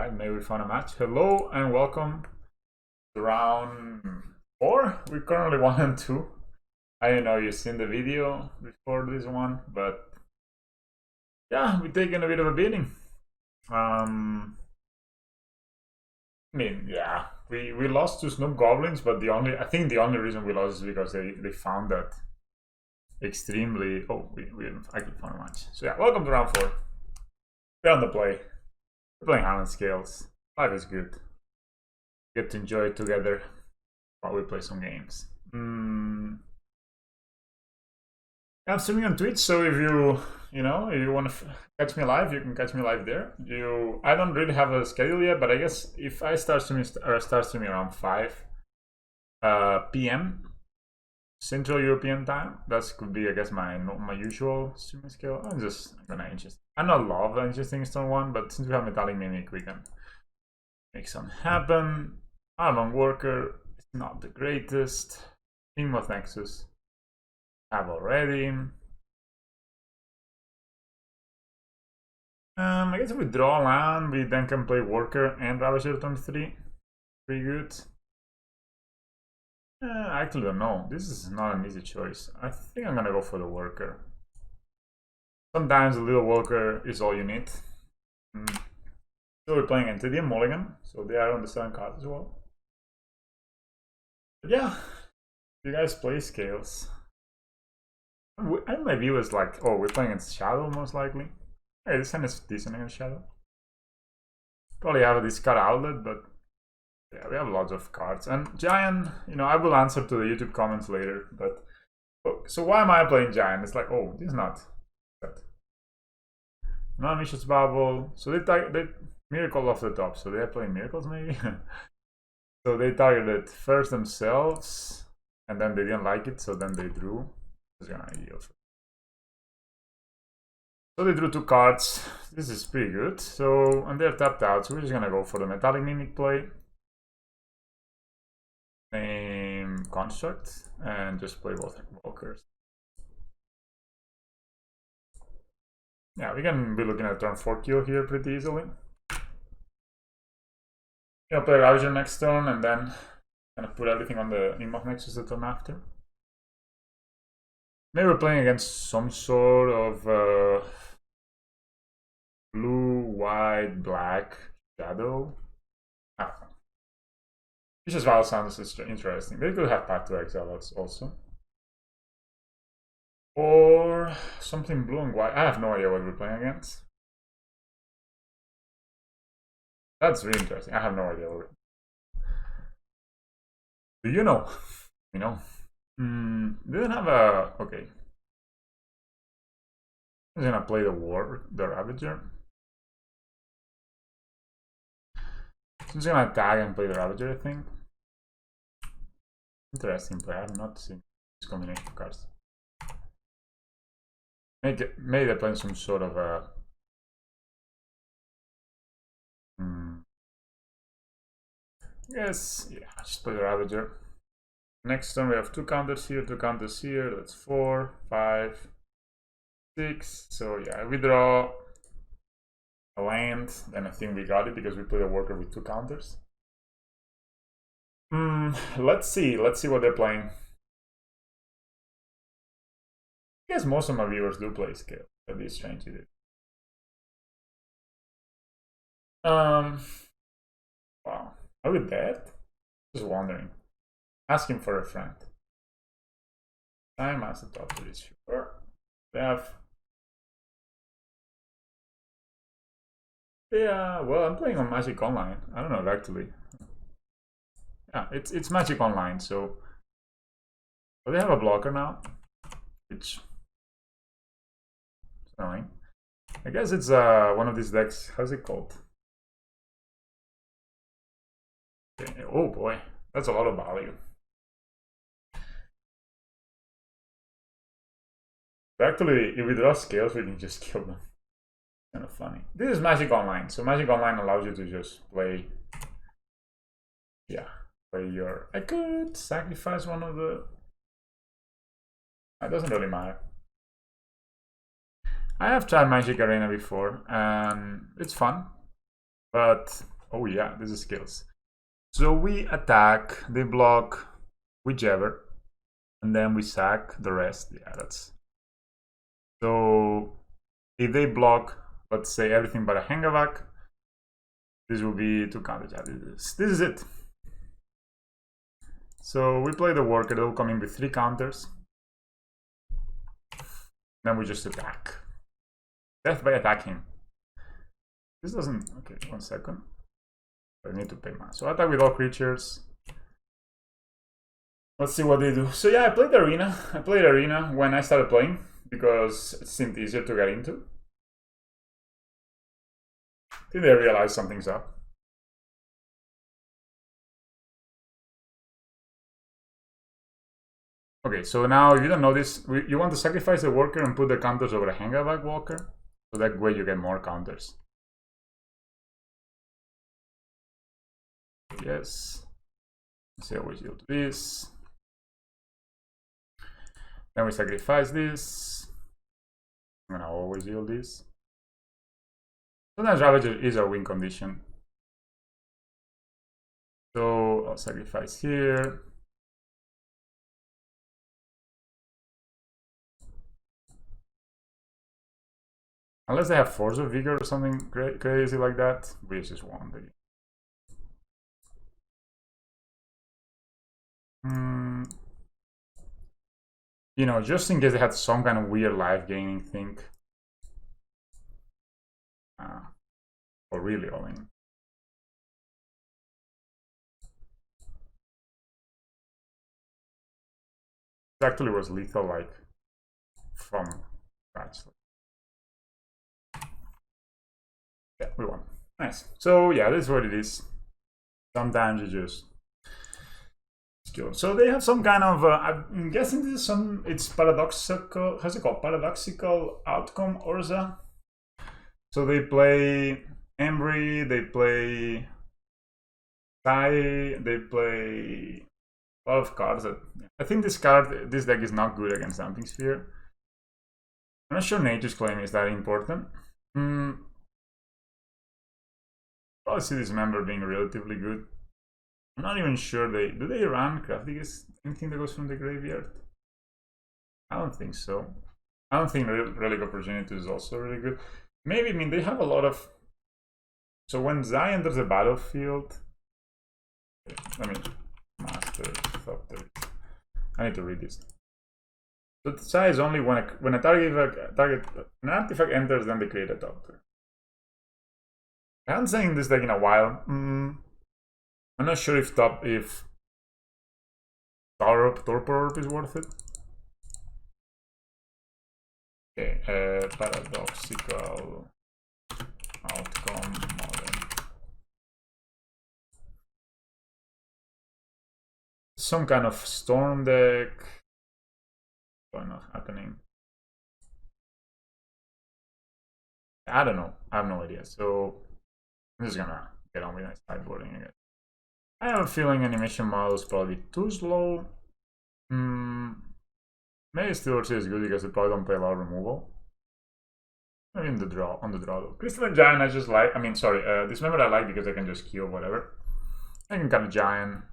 Alright, maybe we found a match. Hello and welcome to round 4. We're currently 1 and 2. I don't know you've seen the video before this one, but yeah, we're taking a bit of a beating. I mean, yeah, we lost to Snoop Goblins, but I think the only reason we lost is because they found that extremely. Oh, we actually found a match. So yeah, welcome to round 4. We're on the play. We're playing Hardened Scales. Life is good. Get to enjoy it together while we play some games. I'm streaming on Twitch, so if you want to catch me live, you can catch me live there. I don't really have a schedule yet, but I guess if I start streaming around 5 p.m. Central European time, that could be, I guess, my usual streaming schedule. I'm just gonna interest. I don't love the interesting stone one, but since we have metallic mimic, we can make something happen. Armon worker is not the greatest. Team of Nexus have already. I guess if we draw land, we then can play worker and Ravager turn 3. Pretty good. I actually don't know. This is not an easy choice. I think I'm gonna go for the worker. Sometimes the little worker is all you need. So we're playing Entity and Mulligan, so they are on the 7 cards as well. But yeah, you guys play Scales. And my view is like, oh, we're playing against Shadow most likely. Hey, this hand is decent against Shadow. Probably have a discard outlet, but yeah, we have lots of cards. And Giant, I will answer to the YouTube comments later, but so why am I playing Giant? It's like, oh, this is not that. Non-vicious bubble. So they miracle off the top. So they are playing miracles maybe. So they targeted first themselves, and then they didn't like it, so then they drew. It's gonna yield. So they drew 2 cards. This is pretty good. So and they're tapped out. So we're just gonna go for the metallic mimic play. Name construct and just play both walkers. Yeah, we can be looking at turn 4 kill here pretty easily. Play Ravager next turn and then kind of put everything on the Team of Nexus the turn after. Maybe we're playing against some sort of blue, white, black shadow. I don't know. Vicious Vow sounds interesting. They could have Path to Exile also. Or something blue and white. I have no idea what we're playing against. That's really interesting. I have no idea what do you know? They don't have a... Okay. I'm gonna play the Ravager. So I'm just gonna tag and play the Ravager, I think. Interesting play. I have not seen this combination of cards. Maybe they're playing some sort of a... Yes, yeah, just play the Ravager. Next turn we have 2 counters here, 2 counters here. That's 4, 5, 6. So yeah, we draw a land, then I think we got it because we played a worker with 2 counters. Let's see what they're playing. I guess most of my viewers do play Scale. That'd be strange to do. Wow. Are we dead? Just wondering. Asking for a friend. Time as the top of this. Sure. They have. Yeah, well, I'm playing on Magic Online. I don't know actually. Yeah, it's Magic Online, so they have a blocker now, which is annoying. I guess it's one of these decks. How's it called? Okay. Oh boy, that's a lot of value. Actually, if we draw Scales, we can just kill them. Kind of funny. This is Magic Online, so Magic Online allows you to just play. Yeah, play your. I could sacrifice one of the. It doesn't really matter. I have tried Magic Arena before, and it's fun, but Oh yeah, this is skills. So we attack, they block, whichever, and then we sack the rest. Yeah, that's... So if they block, let's say everything but a Hangavak, this will be 2 counters. Yeah, this is it. So we play the worker, it'll come in with 3 counters. Then we just attack. Death by attacking. This doesn't... Okay, 1 second. I need to pay mana. So attack with all creatures. Let's see what they do. So yeah, I played Arena. I played Arena when I started playing because it seemed easier to get into. I think they realized something's up. Okay, so now if you don't know this, you want to sacrifice the worker and put the counters over a Hangavak walker, so that way you get more counters. Yes. So always yield to this. Then we sacrifice this. I'm gonna always yield this. Sometimes Ravager is a win condition. So I'll sacrifice here. Unless they have Force of Vigor or something crazy like that, we just won the game. You know, just in case they had some kind of weird life gaining thing. Or really all in. It actually was lethal, like, from scratch. Yeah, we won. Nice. So yeah, this is what it is. Sometimes you just skill. So they have some kind of I'm guessing this is some... It's paradoxical. How's it called? Paradoxical outcome, Orza. So they play Embry, they play Tai, they play a lot of cards. I think this deck is not good against Damping Sphere. I'm not sure Nature's Claim is that important. Probably see this member being relatively good. I'm not even sure do they run Crafty? Anything that goes from the graveyard? I don't think so. I don't think Relic Opportunity is also really good. Maybe, I mean, they have a lot of... So when Zai enters the battlefield... Let me... Master Thopter. I need to read this. So Zai is only when an artifact enters, then they create a Thopter. I haven't seen this deck in a while. I'm not sure if Torpor Orb is worth it. Okay, paradoxical outcome model. Some kind of storm deck. Why not happening? I don't know. I have no idea. So I'm just gonna get on with my sideboarding again. I have a feeling animation model is probably too slow. Maybe Steelers is good because they probably don't play a lot of removal. Maybe on the draw though. Crystalline Giant I just like. I mean, sorry, Dismember I like because I can just kill whatever. I can kind of Giant.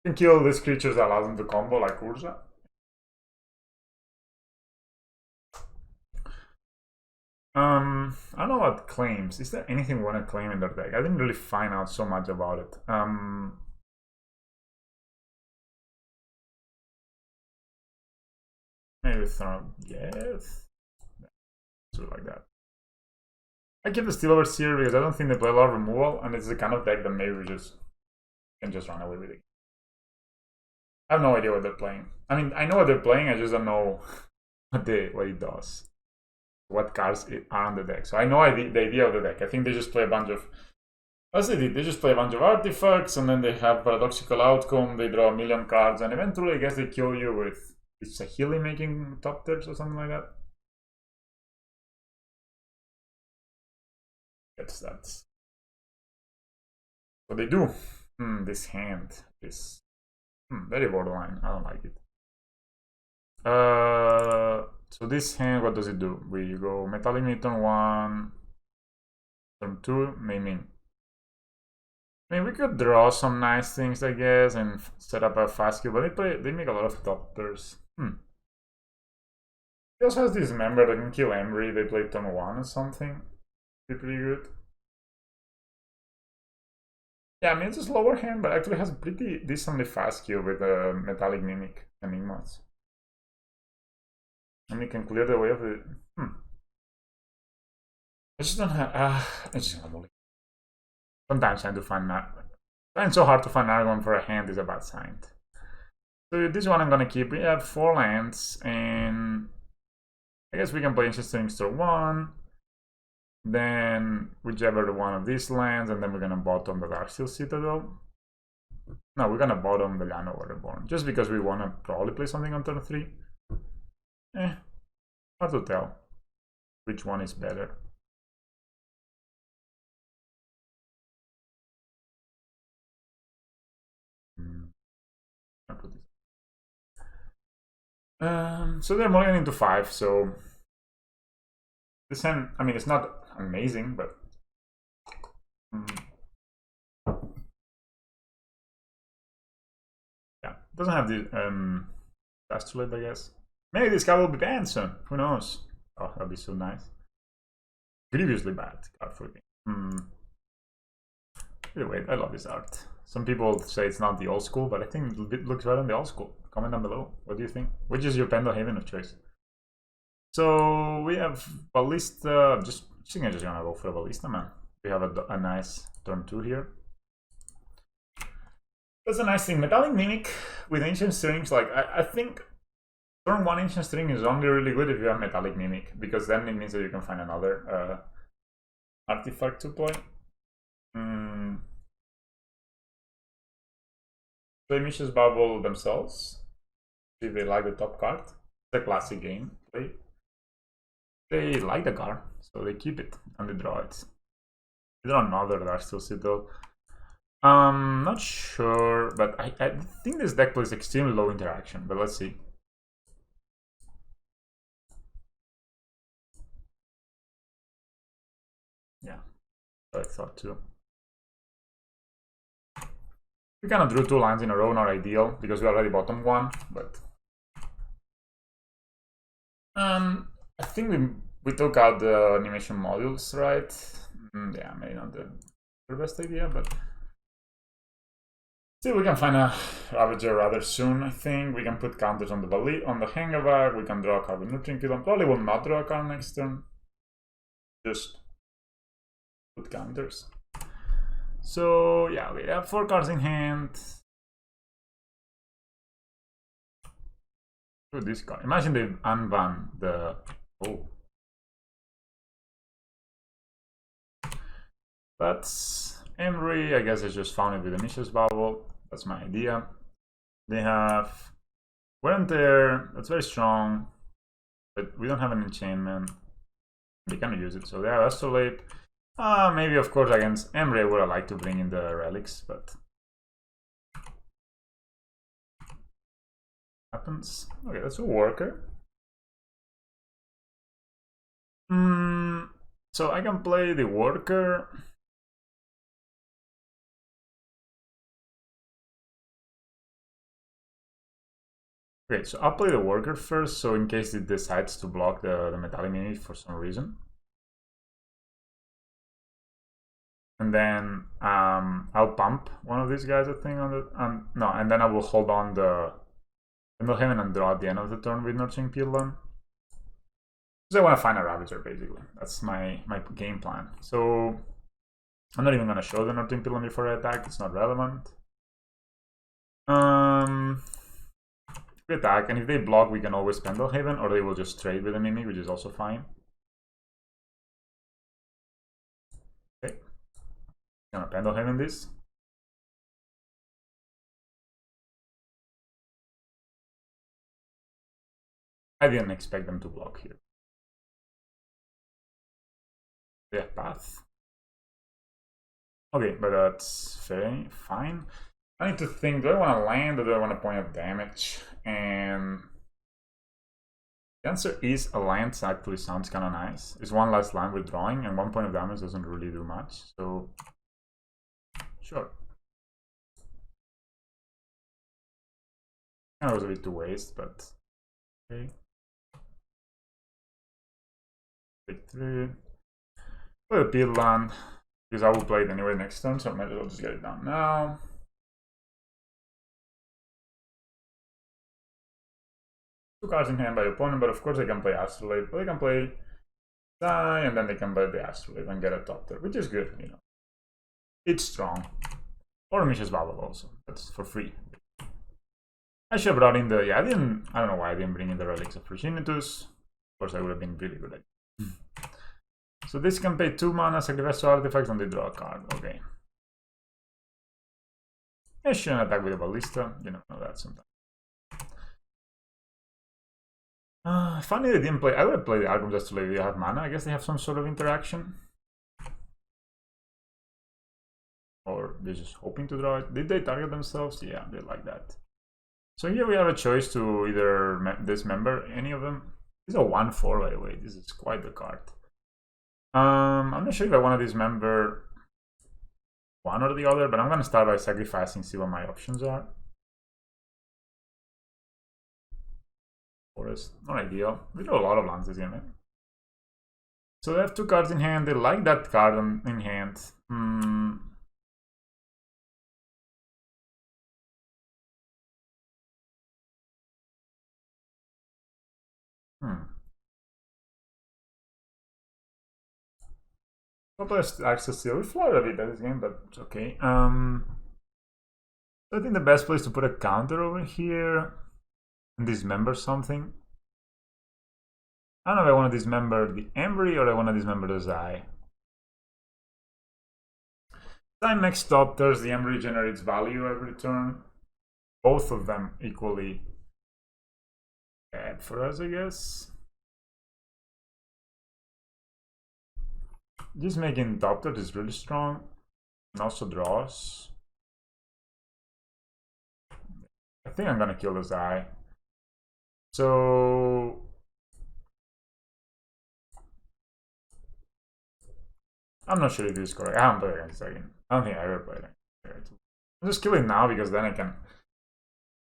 I can kill these creatures that allow them to combo like Urza. I don't know what claims. Is there anything we want to claim in their deck? I didn't really find out so much about it. Maybe Thorn, yes. So like that. I keep the Steelers here because I don't think they play a lot of removal, and it's the kind of deck that maybe we can just run away with it. I have no idea what they're playing. I mean, I know what they're playing, I just don't know what it does. What cards are on the deck. So I know the idea of the deck. I think they just play a bunch of... As they did, they just play a bunch of artifacts, and then they have Paradoxical Outcome, they draw a million cards, and eventually I guess they kill you with... It's a healing making top tips or something like that. That's what they do. This hand is very borderline. I don't like it. So this hand, what does it do? We go Metallic Meat on 1, Turn 2, naming. I mean, we could draw some nice things, I guess, and set up a fast kill, but they make a lot of doctors. He also has this member that can kill Embry. They play turn 1 or something. Be pretty good. Yeah, I mean, it's a slower hand, but actually has a pretty decently fast kill with a Metallic Mimic Enigmas. And we can clear the way of it. I just don't have. I just gonna sometimes I do find that. It's so hard to find Argon for a hand is a bad sign. So this one I'm gonna keep. We have 4 lands, and I guess we can play Interesting Store 1. Then whichever one of these lands, and then we're gonna bottom the Darksteel Citadel. No, we're gonna bottom the Llano Waterborn, just because we wanna probably play something on turn 3. Hard to tell which one is better. So they're mulliganing into 5, so this hand, I mean, it's not amazing, but yeah, it doesn't have the Astrolabe, I guess. Maybe this guy will be banned soon. Who knows? Oh, that'd be so nice. Previously bad card for me. Anyway, I love this art. Some people say it's not the old school, but I think it looks better than the old school. Comment down below. What do you think? Which is your Pendlehaven of choice? So we have Ballista. I think I'm just gonna go for a Ballista, man. We have a nice turn 2 here. That's a nice thing. Metallic Mimic with Ancient Strings, like I think turn 1 Ancient String is only really good if you have Metallic Mimic, because then it means that you can find another artifact to play. Play Mishra's Bubble themselves. See if they like the top card. It's a classic game. They like the card, so they keep it and they draw it. They draw another Darksteel Citadel. Not sure, but I think this deck plays extremely low interaction, but let's see. Yeah, I thought too. We kind of drew 2 lines in a row, not ideal, because we already bottom 1, but I think we took out the animation modules, right? Yeah, maybe not the best idea, but still we can find a Ravager rather soon. I think we can put counters on the Hangavag. We can draw a card with Nutrient Kill. Probably will not draw a card next turn. Just put counters. So yeah, we have 4 cards in hand. Look at this card. Imagine they unban the That's Emery. I guess I just found it with the Mishra's Bubble. That's my idea. They have Wear and Tear. That's very strong, but we don't have an enchantment. They can use it, so they have Astrolabe. Maybe, of course, against Emre, would I like to bring in the relics, but happens. Okay, that's a worker. So I can play the worker. Okay, so I'll play the worker first, so in case it decides to block the Metallic Mimic for some reason. And then I'll pump one of these guys, I think, on the no, and then I will hold on the Pendlehaven and draw at the end of the turn with Nurturing Pidlan. Because I want to find a Ravager, basically. That's my game plan. So I'm not even gonna show the Nurturing Pidlan before I attack, it's not relevant. We attack, and if they block, we can always Pendlehaven, or they will just trade with the Mimic, which is also fine. Okay. Gonna Pendlehaven this. I didn't expect them to block here. They have path. Okay, but that's very fine. I need to think, do I want to land or do I want to point of damage? And The answer is alliance actually sounds kind of nice. It's one less line with drawing, and 1 point of damage doesn't really do much, so sure. Kind of was a bit to waste, but okay. Take 3. Play the peel land, because I will play it anyway next turn, so I might as well just get it down now. Two cards in hand by your opponent, but of course they can play Astrolabe, but they can play die, and then they can play the Astrolabe and get a top tier, which is good, you know. It's strong. Or Mishra's Bubble also. That's for free. I should have brought in the... Yeah, I don't know why I didn't bring in the Relics of Progenitus. Of course, I would have been really good at it. So this can pay 2 mana, sacrifice 2 artifacts, and they draw a card. Okay. I shouldn't attack with a Ballista. You know that sometimes. Funny they didn't play... I would have played the Arkham just to let you have mana. I guess they have some sort of interaction. Or they're just hoping to draw it. Did they target themselves? Yeah, they like that. So here we have a choice to either dismember any of them. This is a 1/4, by the way. This is quite the card. I'm not sure if I want to dismember one or the other, but I'm going to start by sacrificing, see what my options are. Forest, not ideal. We do a lot of lands this game, eh? So they have 2 cards in hand. They like that card in hand. Lotus access still. We fly a bit at this game, but it's okay. I think the best place to put a counter over here and dismember something. I don't know if I want to dismember the Embry or I want to dismember the Zai. Time next top, there's the Embry generates value every turn. Both of them equally bad for us, I guess. Just making top third is really strong. And also draws. I think I'm gonna kill this guy. So I'm not sure if this is correct. I haven't played against this again. I don't think I ever played it. I'm just killing now because then I can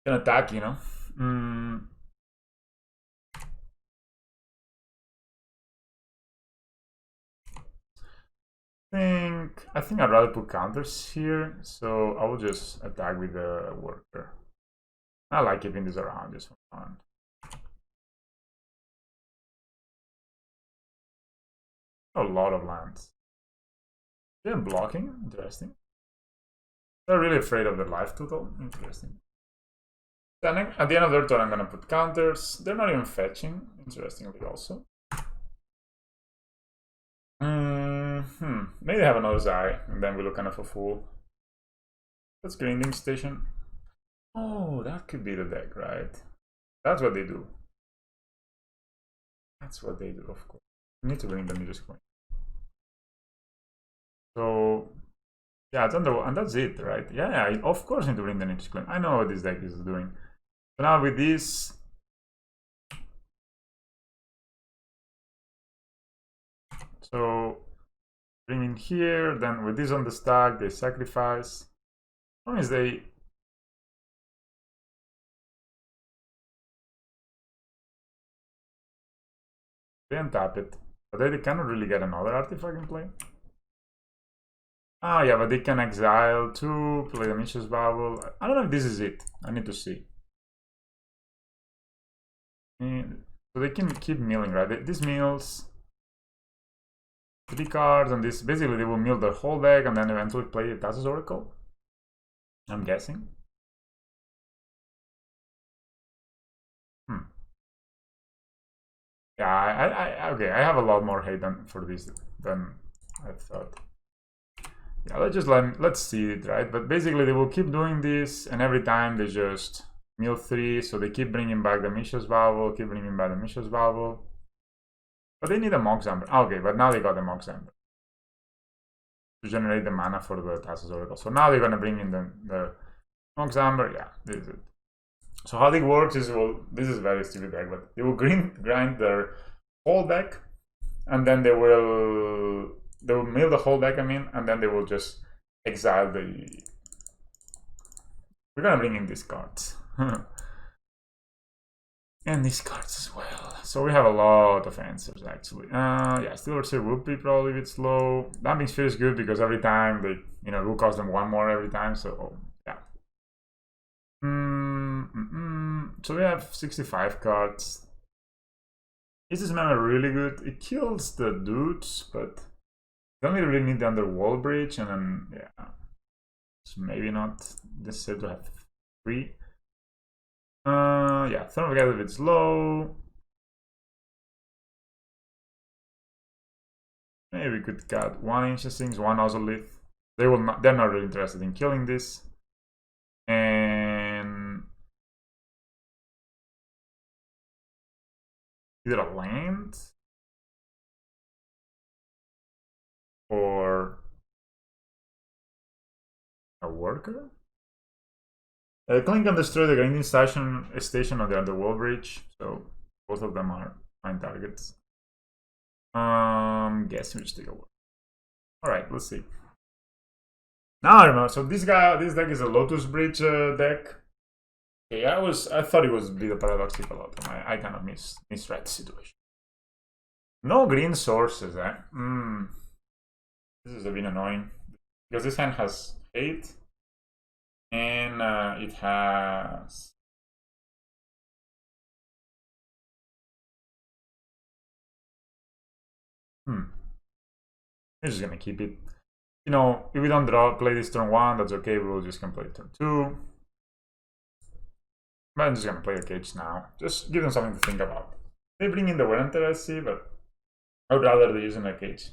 attack, you know. I think I'd rather put counters here, so I will just attack with the worker. I like keeping this around just for fun. A lot of lands. They're blocking, interesting. They're really afraid of their life total, interesting. Then at the end of their turn I'm gonna put counters. They're not even fetching, interestingly also. Maybe they have another Zai, and then we look kind of a fool. That's grinding station. Oh, that could be the deck, right? That's what they do. That's what they do, of course. We need to bring the Midas coin. So yeah, it's under, and that's it, right? Yeah, I of course need to bring the Midas coin. I know what this deck is doing. So now with this, so bring in here, then with this on the stack, they sacrifice. As long as they untap it, but they cannot really get another artifact in play. Ah, yeah, but they can exile 2, play the Mishra's Bubble. I don't know if this is it. I need to see. So they can keep milling, right? This mills 3 cards, and this basically they will mill their whole deck and then eventually play Thassa's Oracle. I'm guessing. Yeah, okay, I have a lot more hate for this than I thought. Yeah, let's see it, right? But basically they will keep doing this, and every time they just mill 3, so they keep bringing back the Mishra's Bubble, keep bringing back the Mishra's Bubble. But they need a Mox Amber. Okay, but now they got the Mox Amber to generate the mana for the Thassa's Oracle. So now they're gonna bring in the Mox Amber. Yeah, this is it. So how it works is, well, this is a very stupid deck, but they will grind their whole deck, and then they will mill the whole deck, I mean, and then they will just exile the. We're gonna bring in these cards. And these cards as well. So we have a lot of answers actually. Yeah, Steeler Sir would be probably a bit slow. Damping Sphere is good because every time they, it will cost them one more every time. So yeah. So we have 65 cards. Is this mana really good? It kills the dudes, but you only really need the Underwall Bridge, and then yeah, it's maybe not necessary to have 3. Yeah, Thermal Gale if it's low. Maybe we could cut 1 Ancient Things, 1 Ozolith. They're not really interested in killing this. And either a land or a worker. Clink can destroy the grinding station on the Underworld Bridge, so both of them are fine targets. Guess we just take a look. Alright, let's see. Now I remember. So this deck is a Lotus Bridge deck. Okay, I thought it was be the Paradoxical Autumn. I kind of misread the situation. No green sources, eh? This is a bit annoying. Because this hand has 8. And it has I'm just gonna keep it. If we don't play this turn 1, that's okay, we'll just can play turn 2. But I'm just gonna play the cage now. Just give them something to think about. They bring in the Wear and Tear, I see, but I would rather they use in a cage.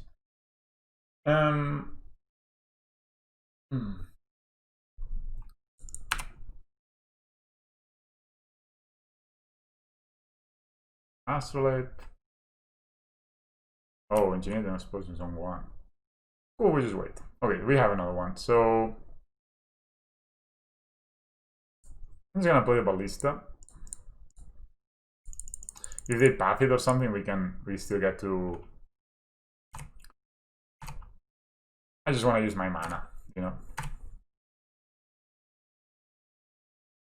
Astrolabe. Oh, Engineer Explosions on 1. Cool, we just wait. Okay, we have another one. So I'm just gonna play the Ballista. If they path it or something, we still get to. I just want to use my mana,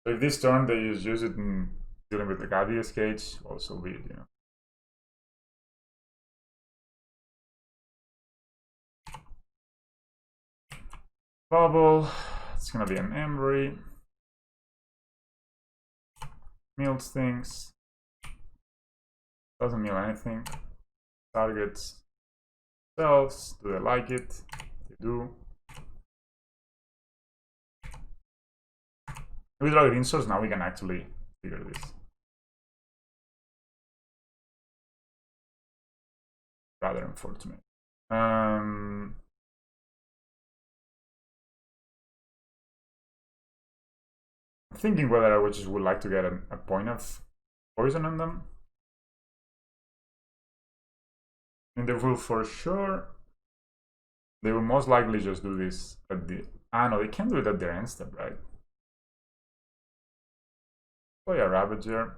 So if this turn they use it in dealing with the Gladius Cage, also be it, Bubble, it's gonna be an Embree. Mills things. Doesn't mill anything. Targets themselves. Do they like it? They do. We draw green source, now we can actually figure this. Rather unfortunate. I'm thinking whether I would like to get a point of poison on them. And they will for sure. They will most likely just do this at the. No, they can't do it at their end step, right? Play a Ravager.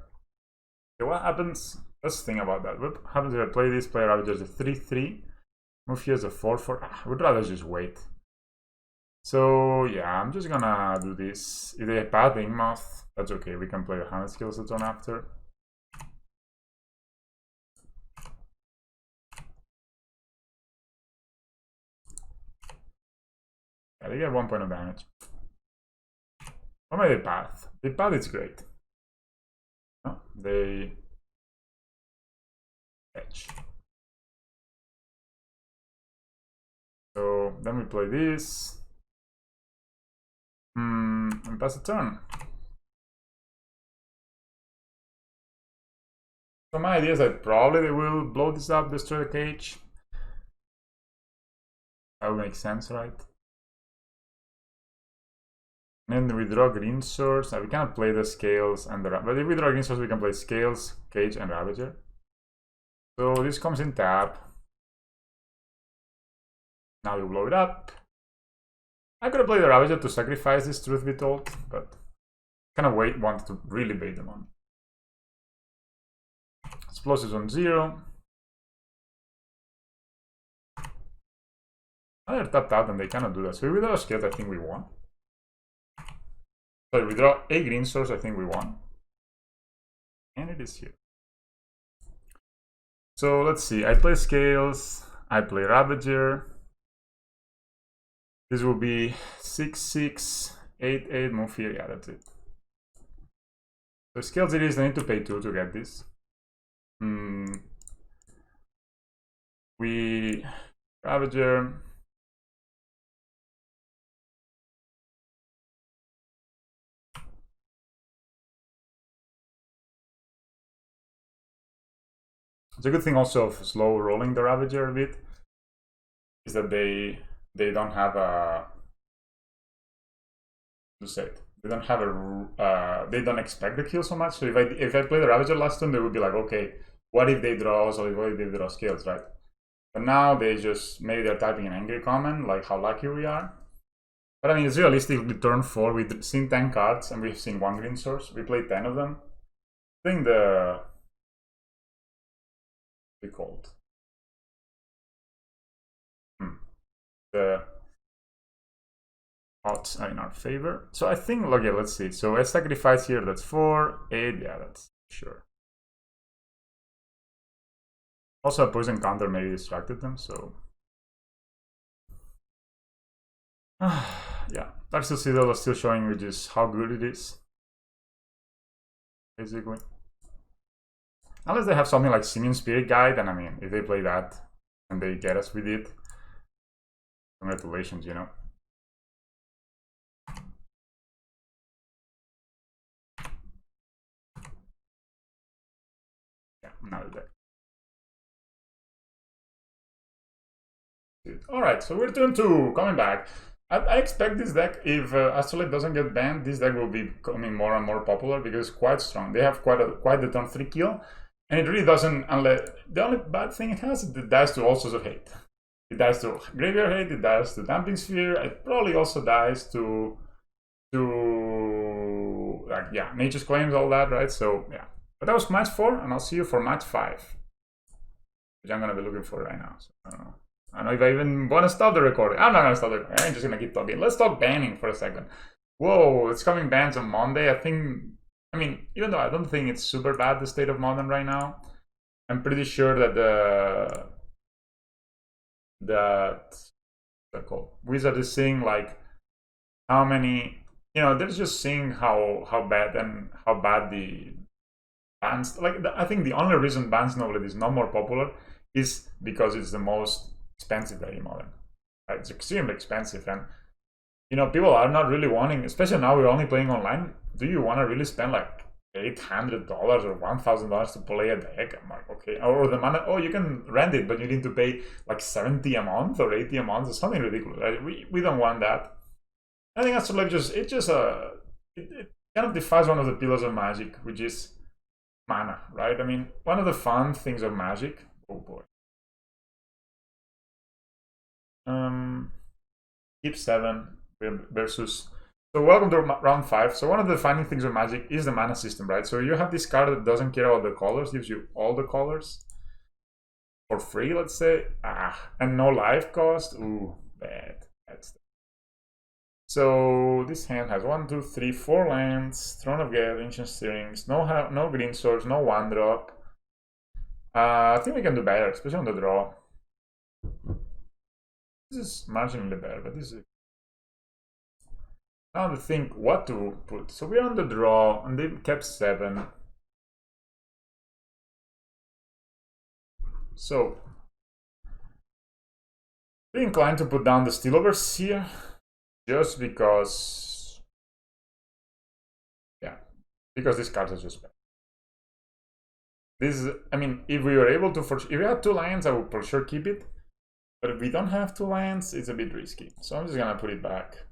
Okay, what happens? Let's think about that. What happens if I play this? Play a Ravager as a 3/3. Move here as a 4/4. I would rather just wait. So yeah, I'm just gonna do this. If they path the Ingmoth, that's okay. We can play the Hardened Scales the turn after. Yeah, they get 1 point of damage. What may they path? They path, it's great. No, they edge. So then we play this. And pass the turn. So my idea is that probably they will blow this up, destroy the cage. That would make sense, right? And then we draw green source. We cannot play the scales and the but if we draw green source, we can play scales, cage, and Ravager. So this comes in tap. Now we blow it up. I could have played the Ravager to sacrifice this, truth be told, but kind of wanted to really bait them on. Explosives on 0. Now they're tapped out and they cannot do that. So if we draw scales, I think we won. So if we draw a green source, I think we won. And it is here. So let's see. I play scales. I play Ravager. This will be 6/6, 8/8, move here. Yeah, that's it. So scales it is. I need to pay 2 to get this. We Ravager. It's a good thing also of slow rolling the Ravager a bit is that they don't have a they don't have a they don't expect the kill so much. So if I play the Ravager last turn, they would be like, okay, what if they draw? So what if they draw scales, right? But now they just maybe they're typing an angry comment like how lucky we are. But I mean, it's realistic. We turn 4, we've seen 10 cards and we've seen 1 green source. We played 10 of them. I think the cold. The odds are in our favor. So I think, okay, let's see. So I sacrifice here, that's 4, 8, yeah, that's sure. Also a poison counter maybe distracted them, so. Yeah, Darksteel Citadel is still showing which is how good it is. Basically. Unless they have something like Simian Spirit Guide, and I mean, if they play that and they get us with it, congratulations, you know. Yeah, another deck. Alright, so we're turn 2, coming back. I expect this deck, if Astrolabe doesn't get banned, this deck will be becoming more and more popular because it's quite strong. They have quite the turn 3 kill, and it really doesn't, unless the only bad thing it has, it dies to all sorts of hate. It dies to Graveyard Hate, it dies to Damping Sphere, it probably also dies to like, yeah, Nature's Claims, all that, right? So, yeah. But that was match 4, and I'll see you for match 5. Which I'm gonna be looking for right now, so I don't know. I don't know if I even want to stop the recording. I'm not gonna stop the recording. I'm just gonna keep talking. Let's talk banning for a second. Whoa, it's coming bans on Monday. I mean, even though I don't think it's super bad, the state of Modern right now, I'm pretty sure that Wizard is seeing like how many, you know, they're just seeing how bad the bans, like I think the only reason Bans Novelette is not more popular is because it's the most expensive deck in Modern. Right? It's extremely expensive, and you know, people are not really wanting, especially now we're only playing online. Do you want to really spend like $800 or $1,000 to play a deck? I'm like, okay. Or the mana, oh, you can rent it, but you need to pay like 70 a month or 80 a month or something ridiculous, right? We don't want that. I think Astrolabe it kind of defies one of the pillars of Magic, which is mana, right? I mean, one of the fun things of Magic, oh boy. Keep 7 versus. So welcome to round 5. So one of the funny things of Magic is the mana system, right? So you have this card that doesn't care about the colors, gives you all the colors for free, let's say. And no life cost. Ooh, bad. So this hand has 1, 2, 3, 4 lands, Throne of Gale, Ancient Stirrings, no green source, no 1-drop. I think we can do better, especially on the draw. This is marginally better, but this is. Now to think what to put. So we're on the draw, and they kept 7. So, be inclined to put down the Stealovers here, just because, yeah, because these cards are just bad. This is, I mean, if we were able to, if we had 2 lands, I would for sure keep it. But if we don't have 2 lands, it's a bit risky. So I'm just gonna put it back.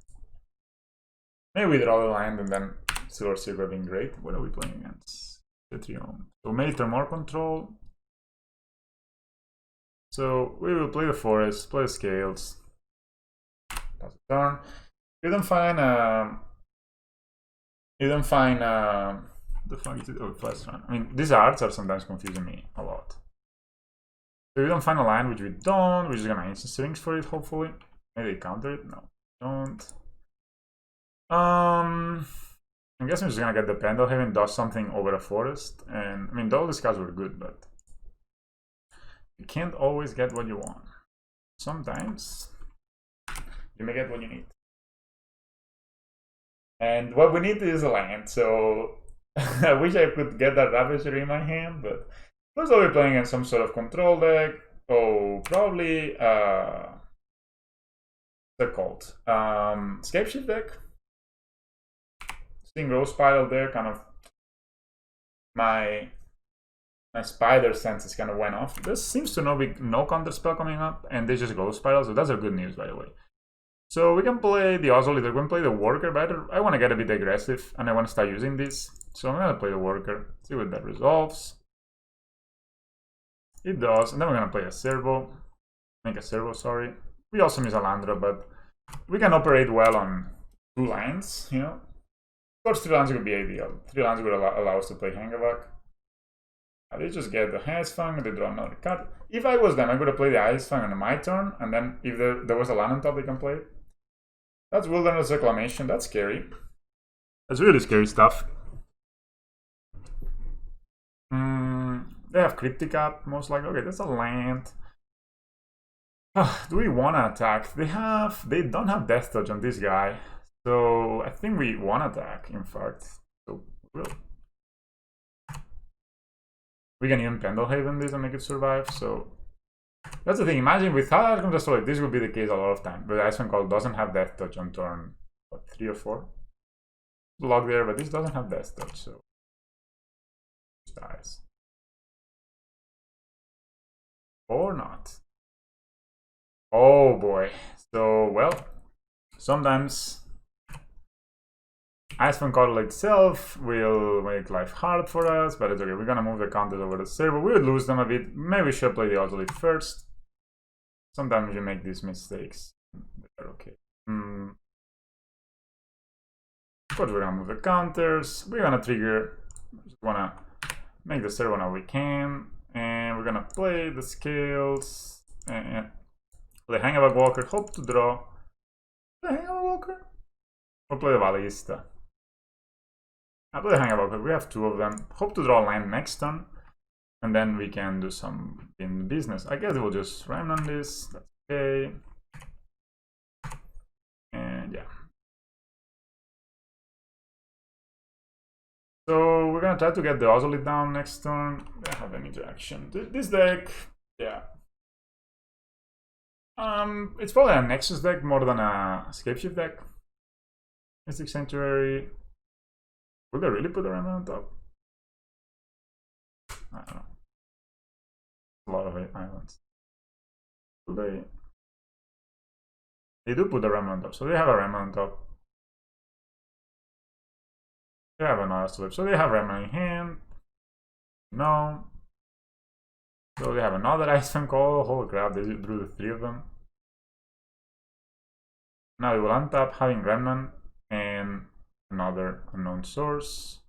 Maybe we draw the land and then Silver Silver being great. What are we playing against? Ethereum. So maybe Temur control. So we will play the forest, play the scales. Pass the turn. We don't find You don't find the fuck is it? Oh, plus one. I mean, these arts are sometimes confusing me a lot. So we don't find a land, which we don't. We're just gonna instant strings for it, hopefully. Maybe they counter it. No, don't. I guess I'm just gonna get the Pendelhaven, does something over a forest, and I mean, all these cards were good, but you can't always get what you want. Sometimes you may get what you need. And what we need is a land, so I wish I could get that Ravagery in my hand, but first I'll be playing in some sort of control deck. Oh, probably what's it called? Scapeshift deck. Seeing Rose Spiral there, kind of my spider senses kind of went off. There seems to be no counter spell coming up, and they just Ghost Spiral, so that's a good news, by the way. So we can play the Ozolith, we can play the Worker, but I want to get a bit aggressive, and I want to start using this. So I'm going to play the Worker, see what that resolves. It does, and then we're going to play a Servo. Make a Servo, sorry. We also miss a Landra, but we can operate well on 2 lands, you know. Of course, 3 lands would be ideal. 3 lands would allow us to play Hangavak. They just get the Ice Fang, they draw another card. If I was them, I would have played the Ice Fang on my turn, and then if there was a land on top, they can play it. That's Wilderness Reclamation, that's scary. That's really scary stuff. They have Cryptic up, most likely. Okay, that's a land. Do we want to attack? They don't have Death Touch on this guy. So I think we want to attack, in fact. So we can even Pendelhaven this and make it survive. So that's the thing. Imagine without Archon Destroy, this would be the case a lot of time. But Icewind Call doesn't have Death Touch on turn 3 or 4. Block there, but this doesn't have Death Touch, so it dies. Or not. Oh boy. So, well, sometimes Icewind Call itself will make life hard for us, but it's okay. We're gonna move the counters over the server. We would lose them a bit. Maybe we should play the Ozolith first. Sometimes you make these mistakes. They're okay. But we're gonna move the counters. We're gonna trigger. Just wanna make the server now we can. And we're gonna play the scales. And play Hangavak Walker. Hope to draw. Play Hangavak Walker? Or play the Ballista? I play the Hangavak Walker. We have 2 of them. Hope to draw land next turn. And then we can do some in business. I guess we'll just Remnant this. That's okay. And yeah. So we're gonna try to get the Ozolith down next turn. They have an interaction. This deck, yeah. It's probably a Nexus deck more than a Scapeshift deck. Mystic Sanctuary. Will they really put a Remnant on top? I don't know. A lot of islands. Will they? They do put a Remnant on top, so they have a Remnant on top. They have another slip, so they have Remnant in hand. No. So they have another Icewind Call. Holy crap, they drew the 3 of them. Now we will untap, having Remnant and another unknown source.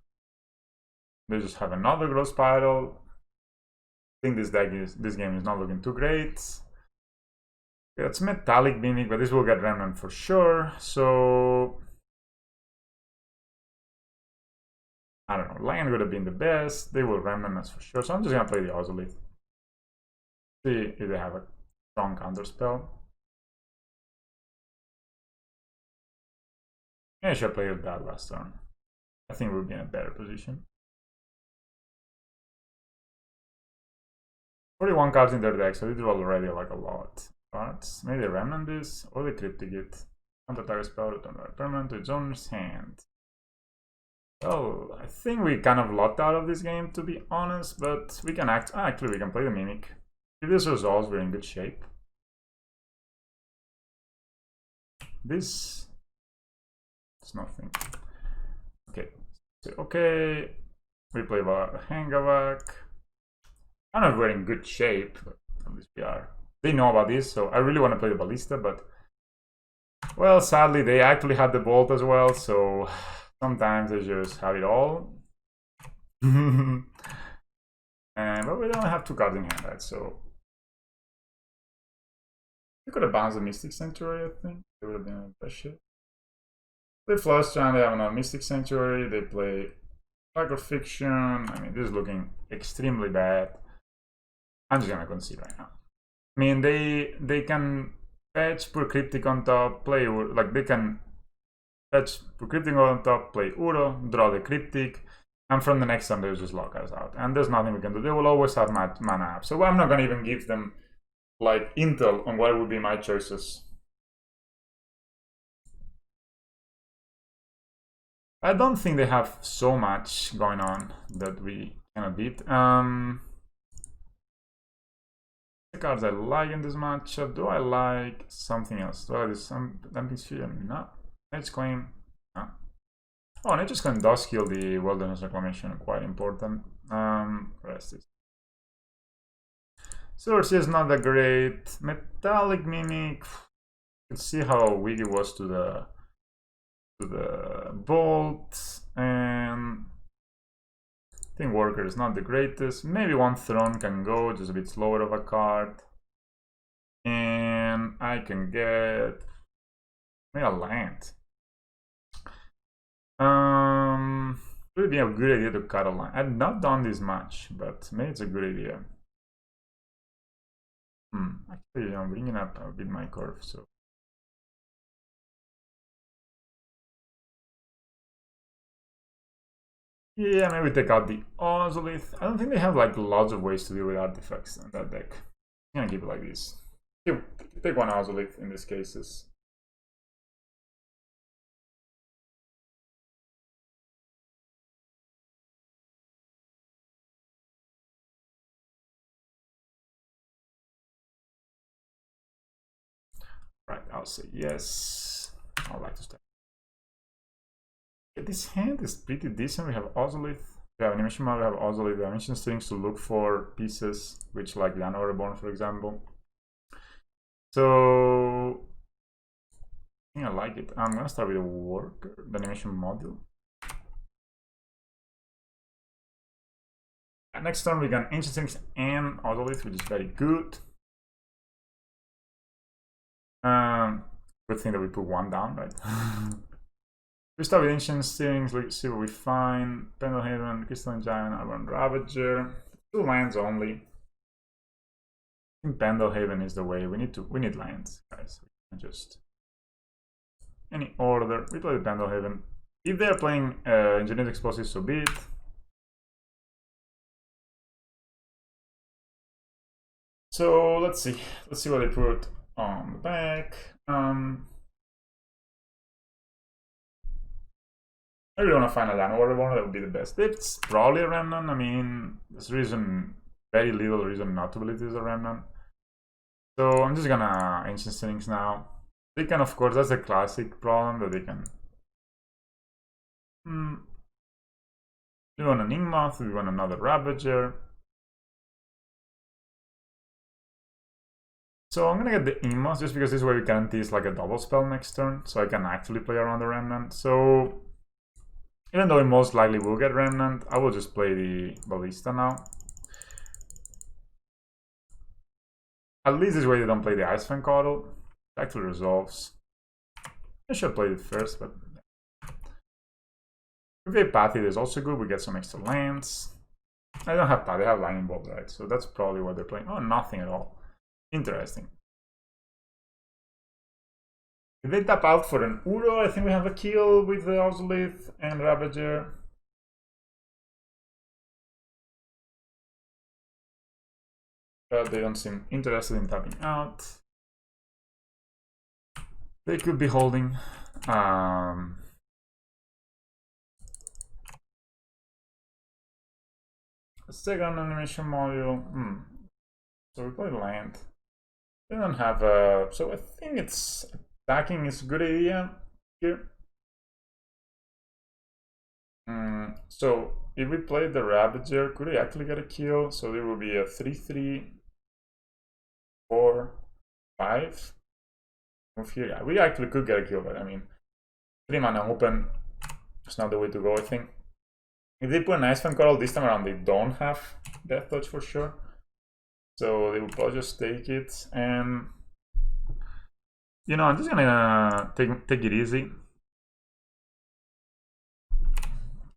They just have another Growth Spiral. I think this game is not looking too great. Yeah, it's Metallic Mimic, but this will get Remnant for sure. So I don't know. Land would have been the best. They will Remnant us for sure. So I'm just gonna play the Ozolith. See if they have a strong counter spell. Yeah, I should have played that last turn. I think we'll be in a better position. 41 cards in their deck, so they drew already like a lot. Cards. Maybe they Remnant this, or they Cryptic it. Counter-attack spell, return permanent to its owner's hand. Well, I think we kind of locked out of this game, to be honest, but we can actually we can play the Mimic. If this resolves, we're in good shape. This is nothing. Okay. So, okay. We play Hangavak. I don't know if we're in good shape, but at least we are. They know about this, so I really want to play the Ballista, but well, sadly they actually had the Bolt as well, so Sometimes they just have it all. But we don't have 2 cards in hand, right? So we could have bounced the Mystic Sanctuary, I think. It would have been a best shit. They flush down, they have another Mystic Sanctuary, they play Darker Fiction. I mean, this is looking extremely bad. I'm just gonna concede right now. I mean, they can fetch, put Cryptic on top, play, like they can fetch, put Cryptic on top, play Uro, draw the Cryptic, and from the next turn they'll just lock us out. And there's nothing we can do. They will always have mana up. So I'm not gonna even give them like intel on what would be my choices. I don't think they have so much going on that we cannot beat. The cards I like in this matchup. Do I like something else? Do I like some Dumping Sphere? No. Edge Claim? No. Oh, and Edge Claim does kill the Wilderness Reclamation, quite important. Rest is. Source is not that great. Metallic Mimic. You can see how weak it was to the Bolt, and I think Worker is not the greatest. Maybe one Throne can go, just a bit slower of a card. And I can get maybe a land. It would be a good idea to cut a line. I've not done this much, but maybe it's a good idea. Actually, I'm bringing up a bit my curve, so. Yeah, maybe take out the Ozolith. I don't think they have like lots of ways to deal with artifacts on that deck. I'm gonna keep it like this. Take one Ozolith in these cases. Right, I'll say yes. I'd like to start. This hand is pretty decent. We have Ozolith, we have Animation Mod, we have Ozolith, we have Ancient Strings to look for pieces, which like the Anno Reborn, for example. So I think I like it. I'm gonna start with the Worker, the Animation Module. And next turn we got Ancient Strings and Ozolith, which is very good. Good thing that we put one down, right? We start with Ancient Strings, let's see what we find. Pendlehaven, Crystalline Giant, Iron Ravager. 2 lands only. I think Pendlehaven is the way. We need lands, guys. We can just any order. We play the Pendlehaven. If they're playing Engineered Explosives, so be it. So let's see. Let's see what they put on the back. I really want to find a Anno Reborn, that would be the best. It's probably a Remnant. I mean, there's very little reason not to believe this is a Remnant. So I'm just gonna Ancient Strings now. They can, of course, that's a classic problem that they can. We want an Ingmoth, we want another Ravager. So I'm gonna get the Ingmoth just because this way we guarantees like a double spell next turn, so I can actually play around the Remnant. So even though we most likely will get Remnant, I will just play the Ballista now. At least this way they don't play the Icefang Coddle. It actually resolves. I should play it first, but if they Pathy, is also good. We get some extra lands. I don't have Pathy, they have Lightning Bolt, right? So that's probably what they're playing. Oh, nothing at all. Interesting. If they tap out for an Uro, I think we have a kill with the Ozolith and Ravager. But they don't seem interested in tapping out. They could be holding. Second animation module. So we play land. They don't have a. So I think it's attacking is a good idea here. So if we play the Ravager, could we actually get a kill? So there will be a 3/3, 4, 5. Move here. Yeah, we actually could get a kill, but I mean, 3 mana open. It's not the way to go, I think. If they put an Ice Fan Coral this time around, they don't have Death Touch for sure. So they will probably just take it, and you know, I'm just gonna take it easy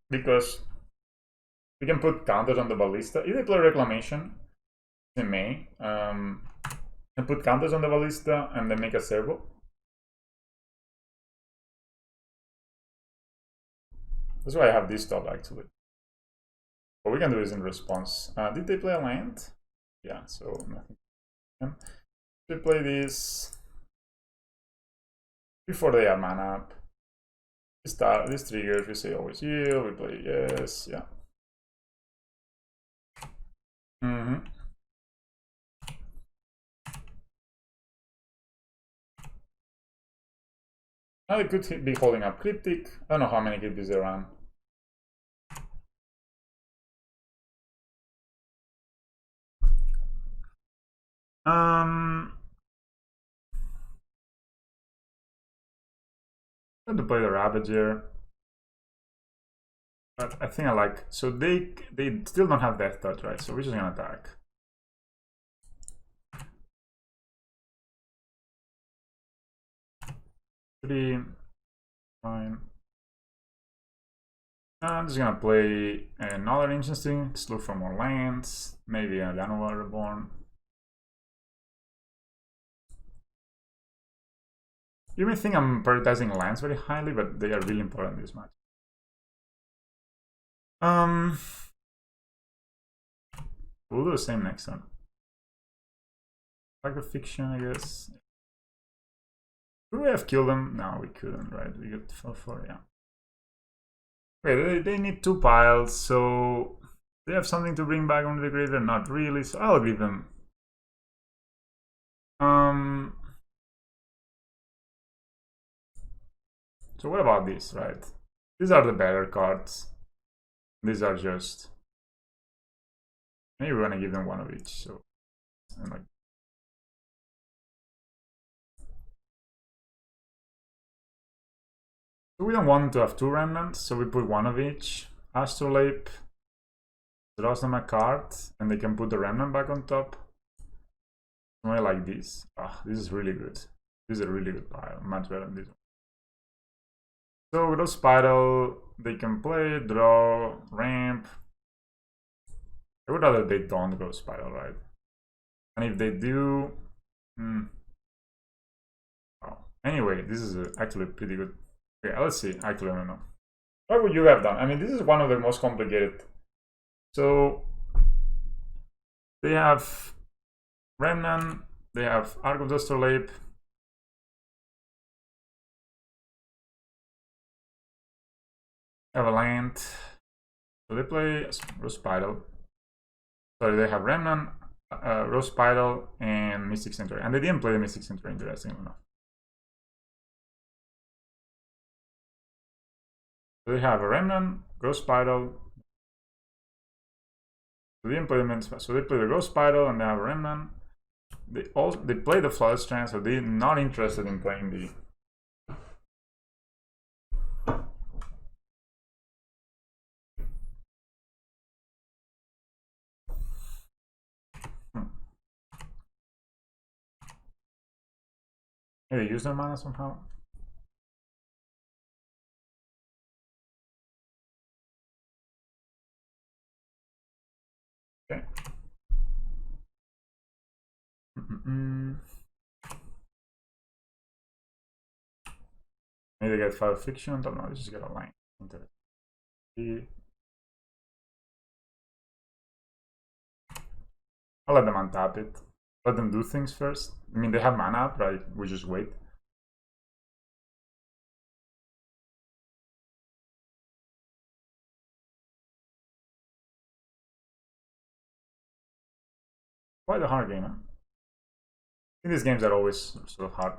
because we can put counters on the Ballista. If they play Reclamation, they may, and put counters on the Ballista and then make a servo. That's why I have this top actually. What we can do is in response. Did they play a land? Yeah, so nothing. They play this before they have mana up. This triggers, we say always yield, we play yes, yeah. Now they could be holding up Cryptic. I don't know how many Cryptics they run. I'm going to play the Ravager. But I think I like, so they still don't have Death Touch, right? So we're just gonna attack. Fine. I'm just gonna play another interesting, just look for more lands, maybe a Llanowar Reborn. You may think I'm prioritizing lands very highly, but they are really important in this match. We'll do the same next time. Like the fiction, I guess. Could we have killed them? No, we couldn't, right? We got 4-4, yeah. Okay, they need 2 piles, so they have something to bring back onto the graveyard? Not really, so I'll give them. So what about this, right? These are the better cards. These are just... Maybe we're gonna give them one of each, so... And like... So we don't want to have 2 remnants, so we put one of each. Astrolabe draws them a card, and they can put the remnant back on top. Something like this. Ah, this is really good. This is a really good pile, much better than this one. So with a Spiral, they can play, draw, ramp. I would rather they don't go Spiral, right? And if they do... Oh. Anyway, this is actually pretty good. Okay, let's see. Actually, I don't know. What would you have done? I mean, this is one of the most complicated. So they have Remnant, they have Arc of the Astrolabe. Have a land. So they play Rose Spiral. Sorry, they have Remnant, Rose Spiral, and Mystic Centaur. And they didn't play the Mystic Centaur, interestingly enough. So they have a Remnant, Rose Spiral. They didn't play the so they play the Rose Spiral and they have a Remnant. They play the Flood Strand, so they're not interested in playing the... Maybe use their mana somehow. Okay. Maybe they get 5 fiction. Don't know. Let's just get a line. I'll let them untap it. Let them do things first. I mean, they have mana up, right? We just wait. Quite a hard game, huh? I think these games are always sort of hard.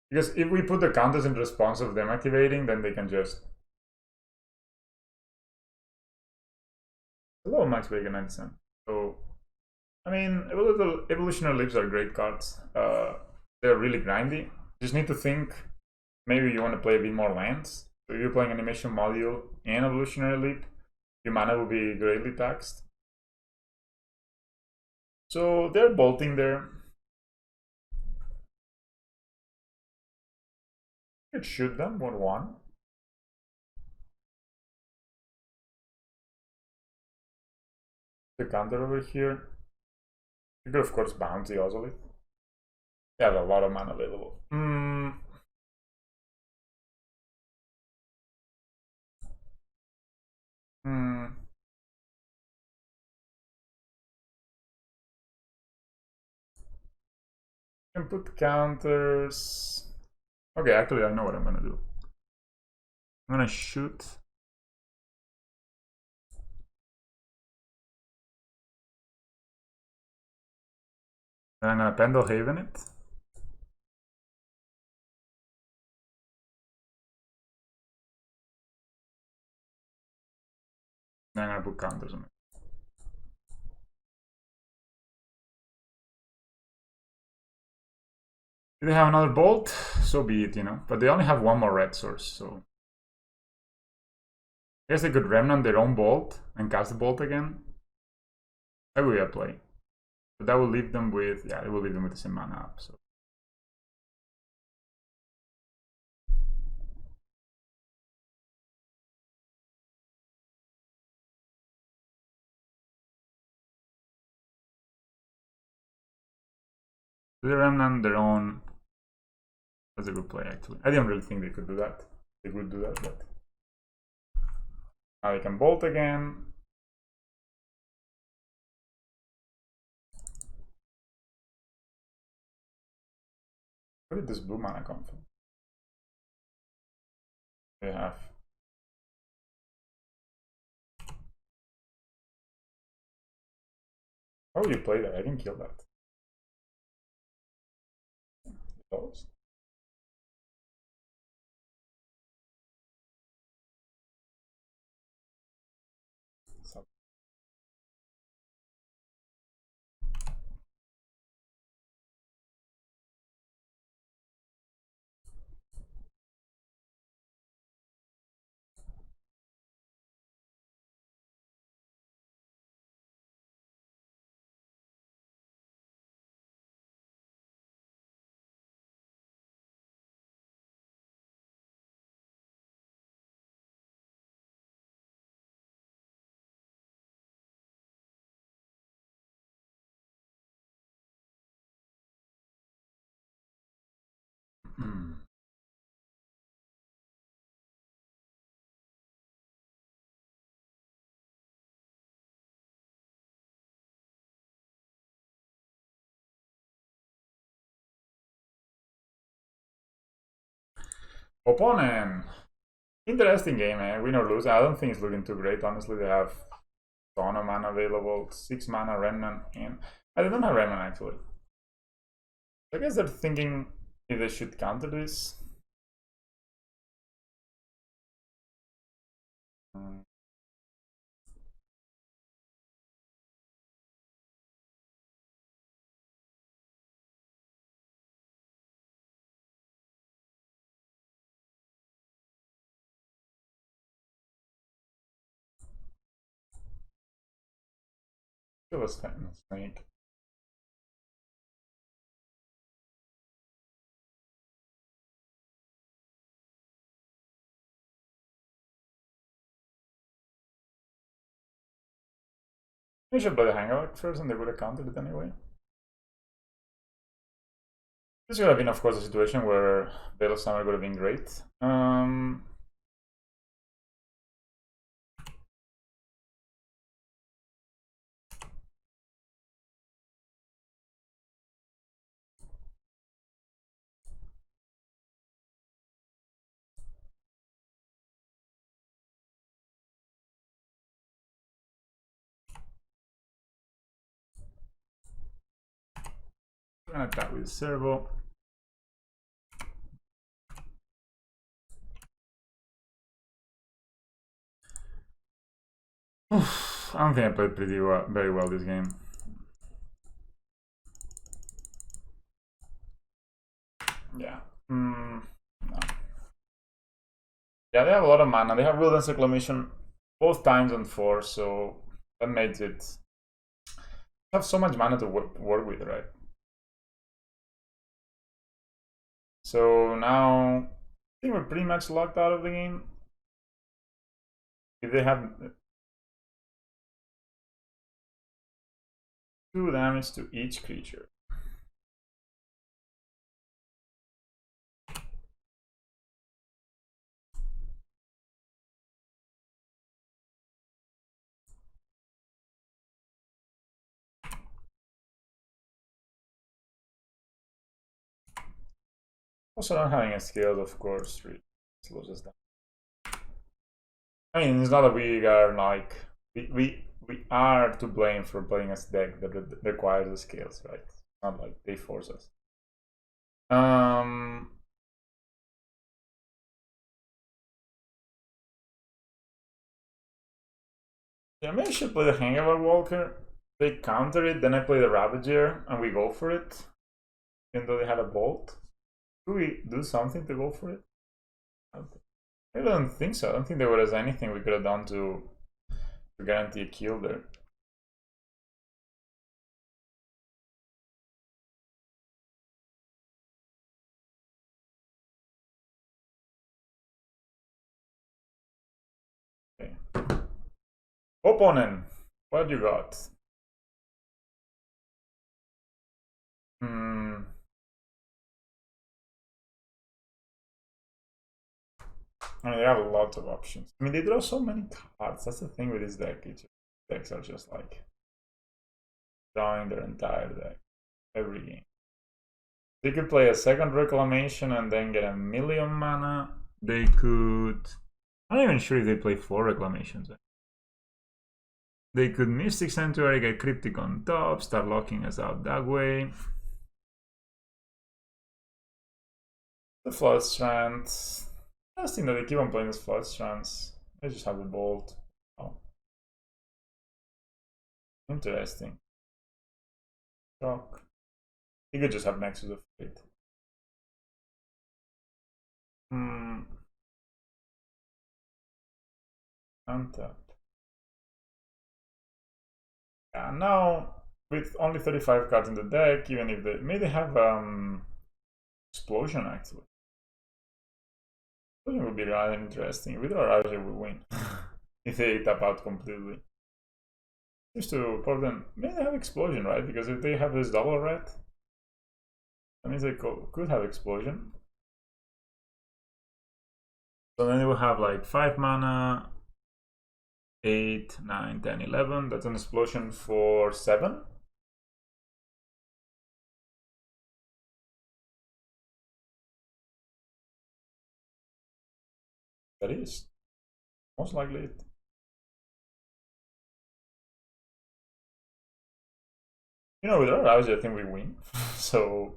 Because if we put the counters in response of them activating, then they can just... Hello, Max Vega 97. So, I mean, Evolutionary Lips are great cards. They're really grindy. Just need to think maybe you want to play a bit more lands. So if you're playing Animation Module and Evolutionary Leap, your mana will be greatly taxed. So they're bolting there. Could shoot them 1-1. The counter over here. You could of course bounty Ozolith. They have a lot of mana available. Can put counters. Okay, actually I know what I'm gonna do. I'm gonna shoot. And I'm gonna Pendlehaven it. And I'm gonna put counters on it. If they have another bolt, so be it, you know. But they only have one more red source, so I guess they could remnant their own bolt and cast the bolt again. That would be a play. But that will leave them with, yeah, it will leave them with the same mana up, so. They remnant their own. That's a good play, actually. I didn't really think they could do that. They would do that, but now they can bolt again. Where did this blue mana come from? They have. How would you play that? I can kill that. Those. Opponent. Interesting game, man. Win or lose. I don't think it's looking too great. Honestly, they have a ton of mana available. 6 mana remnant, and I don't have remnant actually. I guess they're thinking if they should counter this. Kill a snake. They should play the Hangout first and they would have countered it anyway. This would have been, of course, a situation where Veil of Summer would have been great. I'm gonna attack with Servo. I don't think I played very well this game. Yeah. No. Yeah, they have a lot of mana. They have Wilderness Reclamation both times on 4, so that made it have so much mana to work with, right? So now I think we're pretty much locked out of the game. If they have 2 damage to each creature. Also, not having a scales, of course, really slows us down. I mean, it's not that we are like we are to blame for playing a deck that requires the scales, right? It's not like they force us. Yeah, maybe I should play the Hangover Walker. They counter it, then I play the Ravager, and we go for it. Even though they had a Bolt. Do we do something to go for it? I don't think so. I don't think there was anything we could have done to guarantee a kill there. Okay. Opponent, what you got? Hmm. I mean, they have lots of options. I mean, they draw so many cards. That's the thing with this deck. Decks are just like drawing their entire deck every game. They could play a second Reclamation and then get a million mana. They could. I'm not even sure if they play 4 Reclamations. They could Mystic Sanctuary, get Cryptic on top, start locking us out that way. The Flood Strands. I just think that they keep on playing this Flood Strands. They just have the Bolt. Oh. Interesting. Shock. He could just have Nexus of Fate. Untap. Yeah, now with only 35 cards in the deck, even if they have Explosion actually. Explosion would be rather interesting. With our Raja we win. If they tap out completely. Just to Portland, maybe they have Explosion, right? Because if they have this double red, that means they could have Explosion. So then they will have like 5 mana, 8, 9, 10, 11. That's an Explosion for 7. That is most likely it. You know, with our Raja, I think we win. So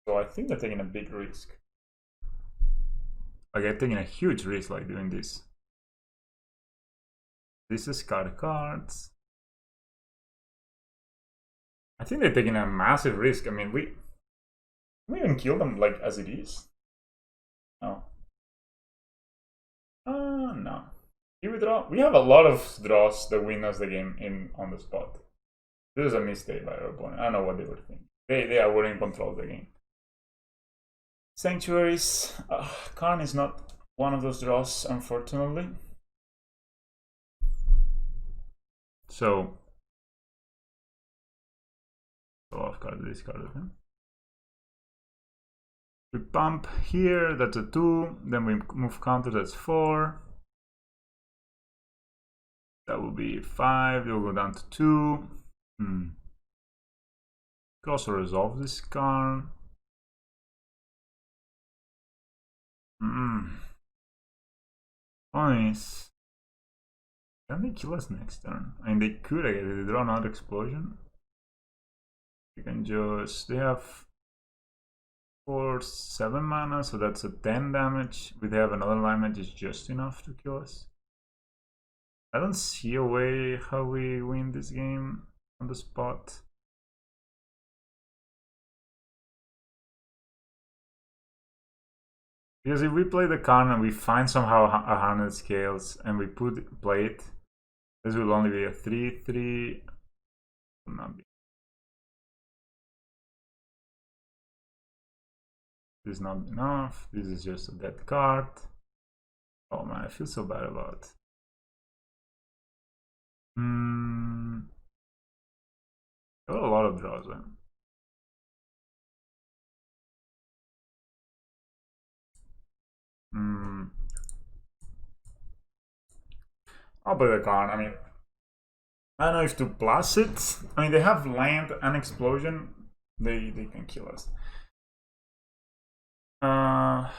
I think they're taking a big risk. Like, I'm taking a huge risk, like, doing this. This is cards. I think they're taking a massive risk. I mean, we even kill them, like, as it is. No. No. Here we draw. We have a lot of draws that win us the game on the spot. This is a mistake by our opponent. I don't know what they were thinking. They were in control of the game. Sanctuaries. Karn is not one of those draws, unfortunately. So, off card, discarded him. We pump here, that's a 2. Then we move counter, that's 4. That will be 5. It will go down to 2. Could also resolve this card. Point is, can they kill us next turn? I mean, they could. I guess they draw another explosion. You can just. They have 4, 7 mana, so that's a 10 damage. We have another damage is just enough to kill us. I don't see a way how we win this game on the spot. Because if we play the card and we find somehow a Hardened Scales and we play it, this will only be a 3/3. Will not be. This is not enough. This is just a dead card. Oh man, I feel so bad about it. There were a lot of draws, man. I'll play the card. I mean, I don't know if to plus it. I mean, they have land and explosion. They can kill us. I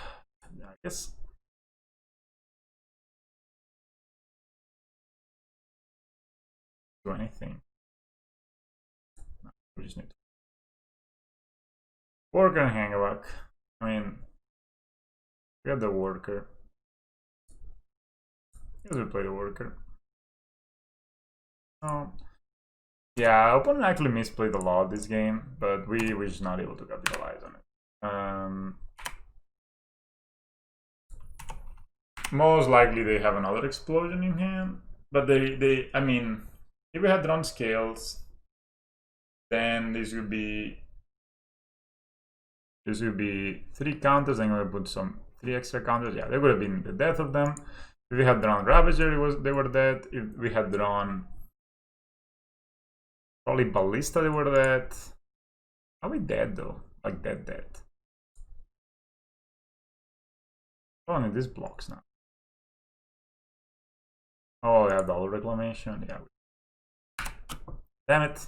guess. Do anything. No, we just need to worker and hangback. I mean, we got the worker. Guess we play the worker. Oh. Yeah, opponent actually misplayed a lot this game, but we were just not able to capitalize on it. Most likely they have another explosion in hand, but I mean, if we had drawn scales, then this would be 3 counters, and we put some 3 extra counters. Yeah, they would have been the death of them. If we had drawn Ravager, they were dead. If we had drawn probably Ballista, they were dead. Are we dead though? Like dead. Only this blocks now. Oh yeah, double reclamation. Yeah. Damn it.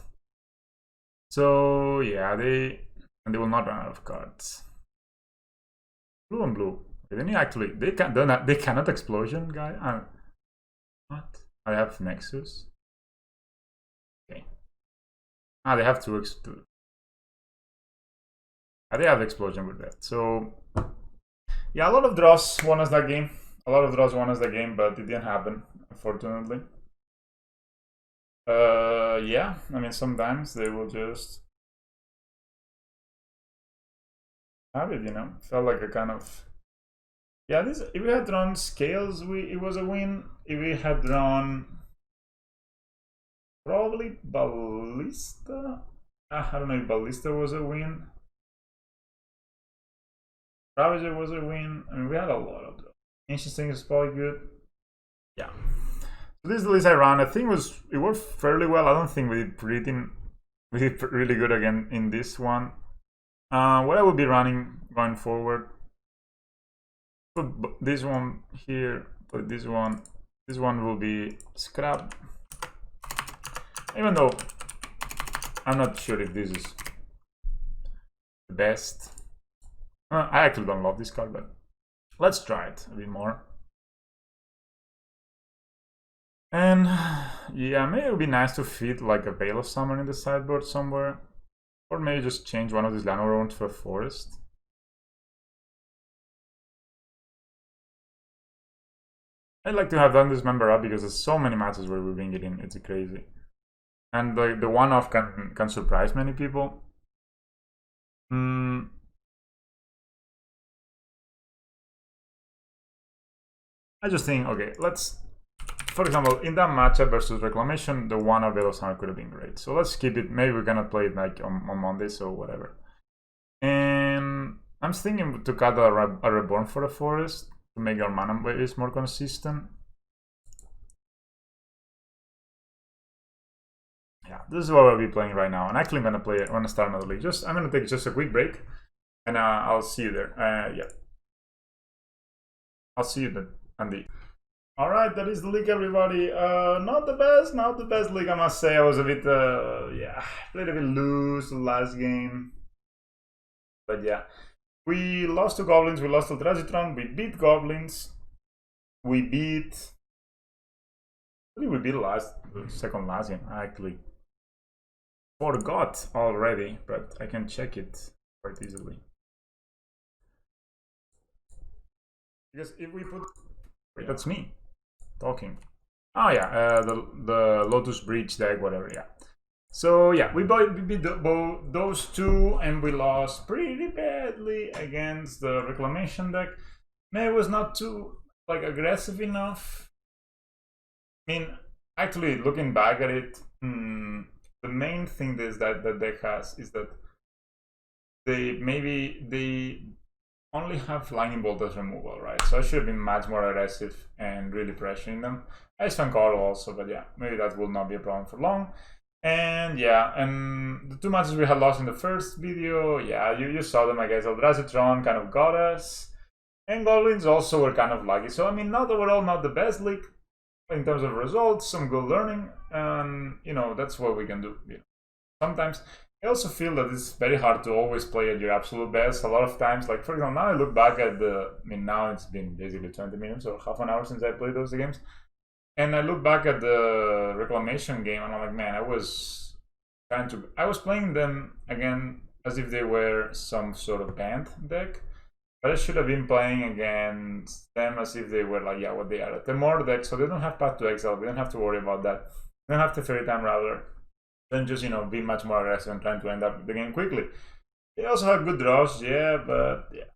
So yeah, they will not run out of cards. Blue and blue. They cannot explosion, guy. What? I have Nexus. Okay. They have two. They have explosion with that. So yeah, a lot of draws won us that game. But it didn't happen, unfortunately. Yeah, I mean, sometimes they will just have it, Felt like a kind of. Yeah, if we had drawn scales, it was a win. If we had drawn probably Ballista, I don't know if Ballista was a win. Ravager was a win. I mean, we had a lot of them. Ancient Thing is probably good. Yeah. So this is the list I ran. I think it worked fairly well. I don't think we did really good again in this one. What I will be running going forward. Put this one here. Put this one. This one will be scrap. Even though I'm not sure if this is the best. I actually don't love this card, but let's try it a bit more. And yeah, maybe it would be nice to fit like a Veil of Summer in the sideboard somewhere. Or maybe just change one of these Llanowar Runes for a forest. I'd like to have done this member up because there's so many matches where we bring it in. It's crazy. And the one-off can surprise many people. I just think, okay, for example, in that matchup versus Reclamation, the one of Veil of Summer could have been great. So let's keep it. Maybe we cannot play it like on Mondays or whatever. And I'm thinking to cut a Reborn for a forest to make our mana base more consistent. Yeah, this is what I'll be playing right now. And actually, I'm gonna start another league. I'm gonna take just a quick break, and I'll see you there. Yeah, I'll see you then, Andy. All right, that is the league, everybody. Not the best league, I must say. I was a bit, played a bit loose the last game, but yeah, we lost to Goblins. We lost to Dragitron. We beat Goblins. We beat. What did we beat second last game? I actually forgot already, but I can check it quite easily. Because if we put, wait, that's me talking. Oh yeah, the Lotus Breach deck, whatever. Yeah. So yeah, we beat those two, and we lost pretty badly against the Reclamation deck. maybe it was not too like aggressive enough. I mean, actually, looking back at it, the main thing is that the deck has is that they only have lightning bolt as removal, right? So I should have been much more aggressive and really pressuring them. I spent call also, but yeah, maybe that will not be a problem for long. And yeah, and the two matches we had lost in the first video, yeah, you saw them, I guess. Eldrazi kind of got us, and Goblins also were kind of lucky. So I mean, not overall, not the best league in terms of results, some good learning, and you know, that's what we can do. You know. Sometimes I also feel that it's very hard to always play at your absolute best. A lot of times, like for example, now I look back at I mean, now it's been basically 20 minutes or half an hour since I played those games. And I look back at the Reclamation game and I'm like, man, I was playing them again as if they were some sort of banned deck. But I should have been playing against them as if they were like, yeah, what they are. A Temur deck, so they don't have Path to Exile. They don't have to worry about that. They don't have to Fairy Time rather than just, you know, be much more aggressive and trying to end up the game quickly. They also have good draws, yeah, but yeah,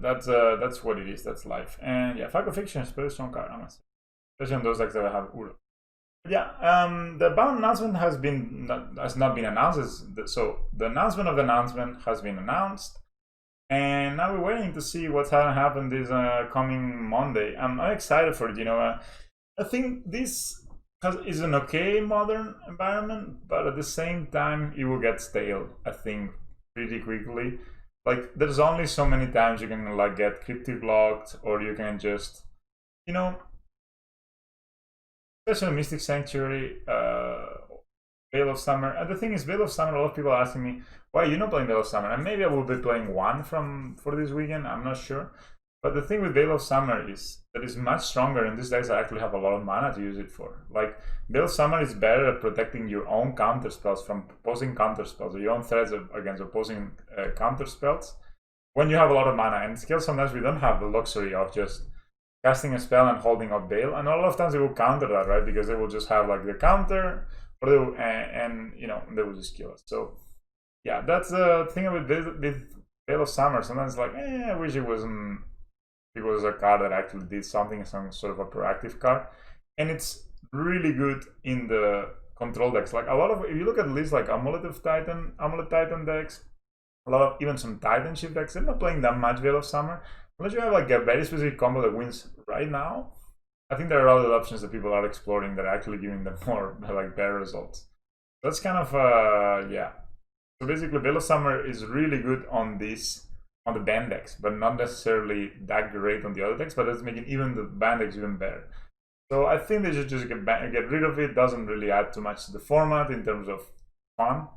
that's what it is. That's life. And yeah, Fightful Fiction is a very strong card, I must say. Especially on those decks that have Uro. Yeah, the bound announcement has not been announced. So the announcement of the announcement has been announced, and now we're waiting to see what's gonna happen this coming Monday. I'm excited for it. You know, I think this is an okay modern environment, but at the same time, it will get stale. I think pretty quickly. Like, there's only so many times you can like get cryptic locked, or you can just, you know. Especially Mystic Sanctuary, Veil of Summer. And the thing is, Veil of Summer, a lot of people are asking me, why are you not playing Veil of Summer? And maybe I will be playing one for this weekend, I'm not sure. But the thing with Veil of Summer is that it's much stronger, and these decks actually have a lot of mana to use it for. Like, Veil of Summer is better at protecting your own counter spells from opposing counter spells, or your own threats against opposing counter spells, when you have a lot of mana. And Scales, sometimes we don't have the luxury of just casting a spell and holding up Veil, and a lot of times they will counter that, right? Because they will just have like the counter, or they will, and you know, they will just kill us. So yeah, that's the thing with Veil of Summer. Sometimes like, I wish it wasn't. It was a card that actually did something, some sort of a proactive card, and it's really good in the control decks. Like a lot of, if you look at lists like Amulet Titan decks, a lot of even some Titanship decks, they're not playing that much Veil of Summer. Unless you have like a very specific combo that wins right now, I think there are other options that people are exploring that are actually giving them more like better results. That's kind of yeah. So basically, Veil of Summer is really good on the band decks, but not necessarily that great on the other decks. But it's making even the band decks even better. So I think they should just get rid of it. Doesn't really add too much to the format in terms of fun.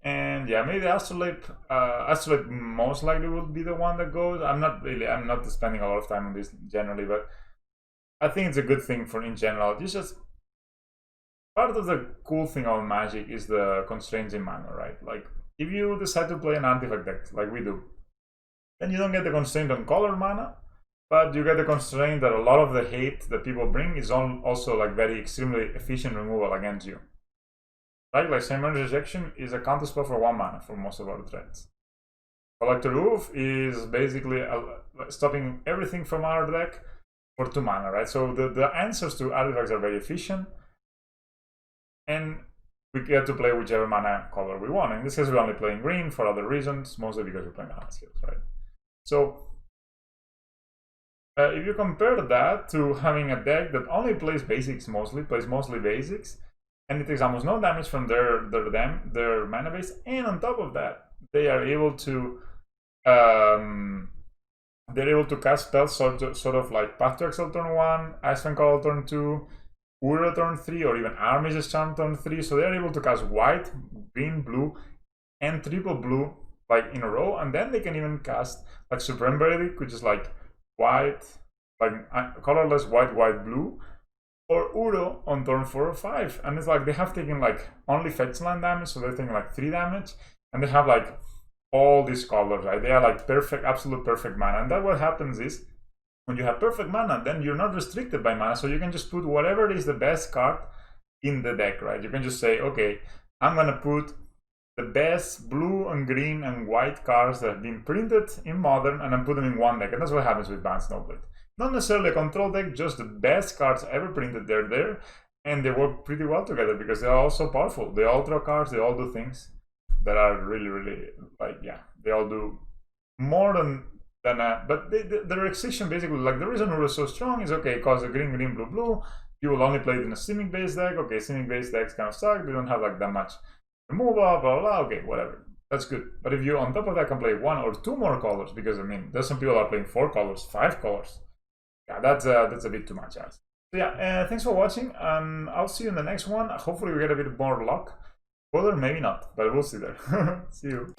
And yeah, maybe Astrolabe most likely will be the one that goes. I'm not spending a lot of time on this generally, but I think it's a good thing in general. It's just part of the cool thing about Magic is the constraints in mana, right? Like if you decide to play an artifact deck like we do, then you don't get the constraint on color mana, but you get the constraint that a lot of the hate that people bring is also like very extremely efficient removal against you. Right, like Simon Rejection is a counter spell for 1 mana for most of our threats. Collector Roof is basically stopping everything from our deck for 2 mana, right? So the answers to artifacts are very efficient, and we get to play whichever mana color we want. In this case, we're only playing green for other reasons, mostly because we're playing Hardened Scales, right? So if you compare that to having a deck that only plays basics plays mostly basics, and it takes almost no damage from their mana base, and on top of that, they are able to cast spells sort of like Path to Exile turn 1, Icewind Call turn 2, Uro turn 3, or even Armistice Charm turn 3. So they are able to cast white, green, blue, and triple blue like in a row, and then they can even cast like Supreme Verdict, which is like white, like colorless white, blue, or Uro on turn 4 or 5. And it's like they have taken like only fetch land damage, so they're taking like 3 damage, and they have like all these colors, right? They are like perfect, absolute perfect mana. And that what happens is when you have perfect mana, then you're not restricted by mana, so you can just put whatever is the best card in the deck, right? You can just say, okay, I'm gonna put the best blue and green and white cards that have been printed in Modern, and then put them in one deck. And that's what happens with Banned Snowblade. Not necessarily a control deck, just the best cards ever printed, they're there. And they work pretty well together because they're all so powerful. They all draw cards, they all do things that are really, like, yeah, they all do more than but their excision basically, like, the reason Uru is so strong is, okay, because the green, blue, you will only play it in a Simic based deck. Okay, Simic based decks kind of suck, they don't have like that much removal, blah, blah, okay, whatever. That's good. But if you, on top of that, can play 1 or 2 more colors, because, I mean, there's some people that are playing 4 colors, 5 colors. Yeah, that's a bit too much, guys. So yeah, thanks for watching, and I'll see you in the next one. Hopefully we get a bit more luck. Whether maybe not, but we'll see there. See you.